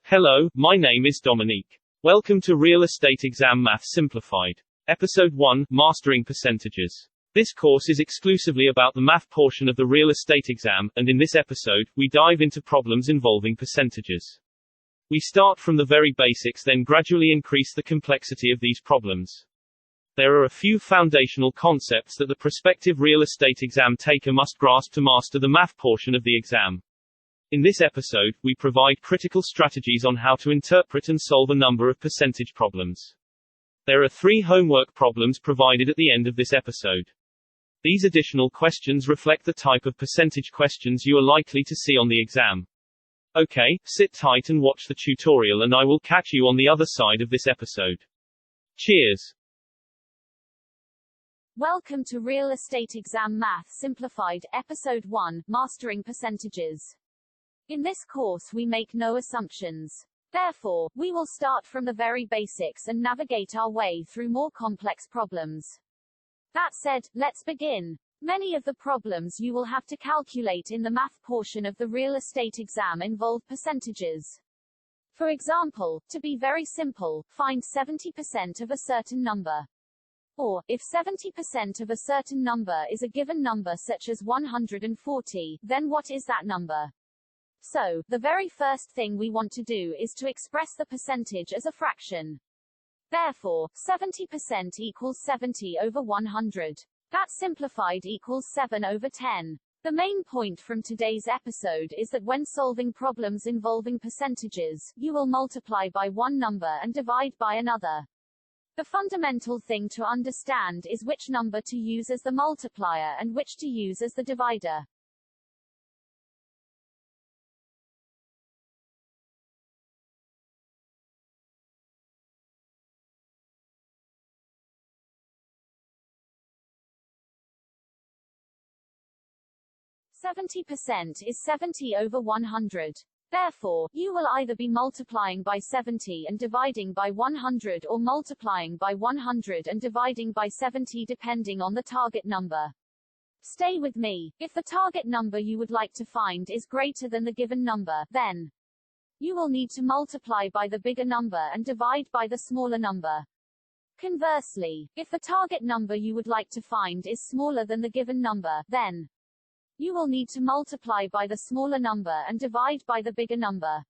Hello, my name is Dominique. Welcome to Real Estate Exam Math Simplified. Episode 1, Mastering Percentages. This course is exclusively about the math portion of the real estate exam, and in this episode, we dive into problems involving percentages. We start from the very basics, then gradually increase the complexity of these problems. There are a few foundational concepts that the prospective real estate exam taker must grasp to master the math portion of the exam. In this episode, we provide critical strategies on how to interpret and solve a number of percentage problems. There are 3 homework problems provided at the end of this episode. These additional questions reflect the type of percentage questions you are likely to see on the exam. Okay, sit tight and watch the tutorial, and I will catch you on the other side of this episode. Cheers! Welcome to Real Estate Exam Math Simplified, Episode 1, Mastering Percentages. In this course we make no assumptions. Therefore, we will start from the very basics and navigate our way through more complex problems. That said, let's begin. Many of the problems you will have to calculate in the math portion of the real estate exam involve percentages. For example, to be very simple, find 70% of a certain number. Or, if 70% of a certain number is a given number such as 140, then what is that number? So, the very first thing we want to do is to express the percentage as a fraction. Therefore, 70% equals 70 over 100. That simplified equals 7 over 10. The main point from today's episode is that when solving problems involving percentages, you will multiply by one number and divide by another. The fundamental thing to understand is which number to use as the multiplier and which to use as the divider. Seventy percent is 70 over 100. Therefore, you will either be multiplying by 70 and dividing by 100 or multiplying by 100 and dividing by 70 depending on the target number. Stay with me. If the target number you would like to find is greater than the given number, then you will need to multiply by the bigger number and divide by the smaller number. Conversely, if the target number you would like to find is smaller than the given number, then you will need to multiply by the smaller number and divide by the bigger number.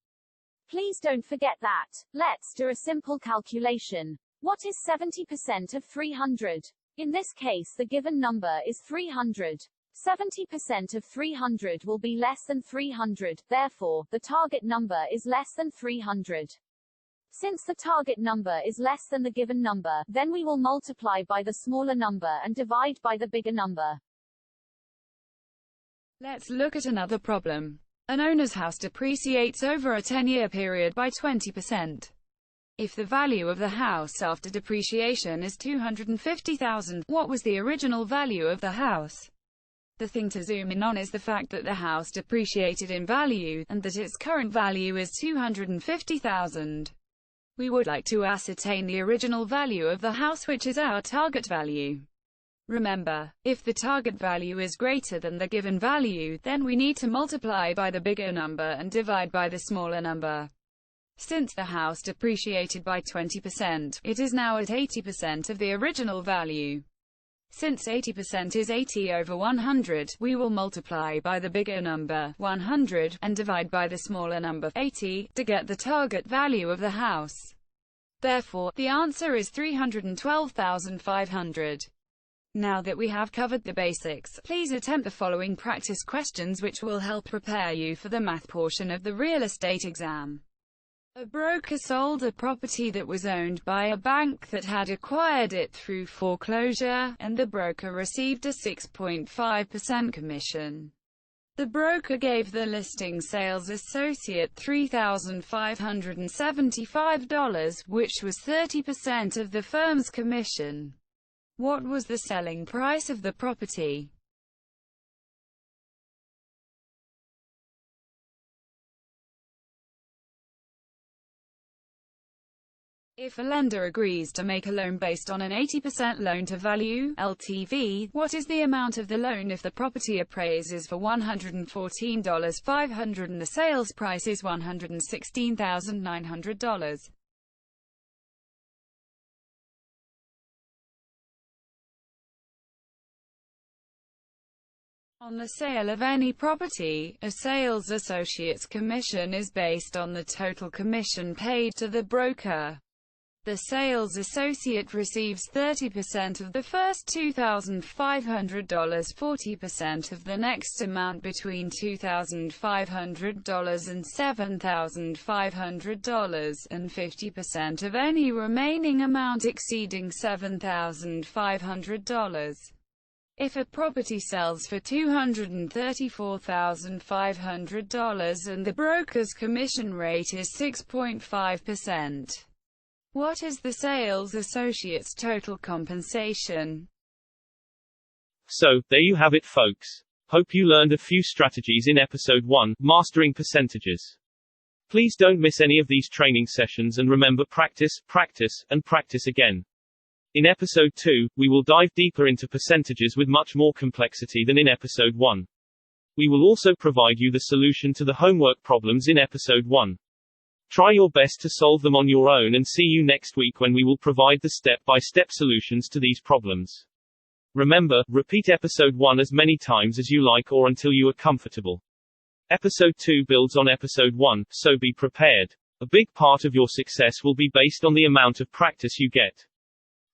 Please don't forget that. Let's do a simple calculation. What is 70% of 300? In this case the given number is 300. 70% of 300 will be less than 300, therefore, the target number is less than 300. Since the target number is less than the given number, then we will multiply by the smaller number and divide by the bigger number. Let's look at another problem. An owner's house depreciates over a 10-year period by 20%. If the value of the house after depreciation is $250,000, what was the original value of the house? The thing to zoom in on is the fact that the house depreciated in value, and that its current value is $250,000. We would like to ascertain the original value of the house, which is our target value. Remember, if the target value is greater than the given value, then we need to multiply by the bigger number and divide by the smaller number. Since the house depreciated by 20%, it is now at 80% of the original value. Since 80% is 80 over 100, we will multiply by the bigger number, 100, and divide by the smaller number, 80, to get the target value of the house. Therefore, the answer is $312,500. Now that we have covered the basics, please attempt the following practice questions which will help prepare you for the math portion of the real estate exam. A broker sold a property that was owned by a bank that had acquired it through foreclosure, and the broker received a 6.5% commission. The broker gave the listing sales associate $3,575, which was 30% of the firm's commission. What was the selling price of the property? If a lender agrees to make a loan based on an 80% loan-to-value (LTV), what is the amount of the loan if the property appraises for $114,500 and the sales price is $116,900? On the sale of any property, a sales associate's commission is based on the total commission paid to the broker. The sales associate receives 30% of the first $2,500, 40% of the next amount between $2,500 and $7,500, and 50% of any remaining amount exceeding $7,500. If a property sells for $234,500 and the broker's commission rate is 6.5%, what is the sales associate's total compensation? So, there you have it, folks. Hope you learned a few strategies in episode 1, Mastering Percentages. Please don't miss any of these training sessions and remember, practice, practice, and practice again. In episode 2, we will dive deeper into percentages with much more complexity than in episode 1. We will also provide you the solution to the homework problems in episode 1. Try your best to solve them on your own and see you next week when we will provide the step-by-step solutions to these problems. Remember, repeat episode 1 as many times as you like or until you are comfortable. Episode 2 builds on episode 1, so be prepared. A big part of your success will be based on the amount of practice you get.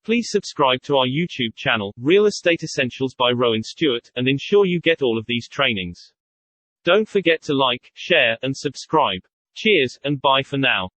Please subscribe to our YouTube channel, Real Estate Essentials by Rowan Stewart, and ensure you get all of these trainings. Don't forget to like, share, and subscribe. Cheers, and bye for now.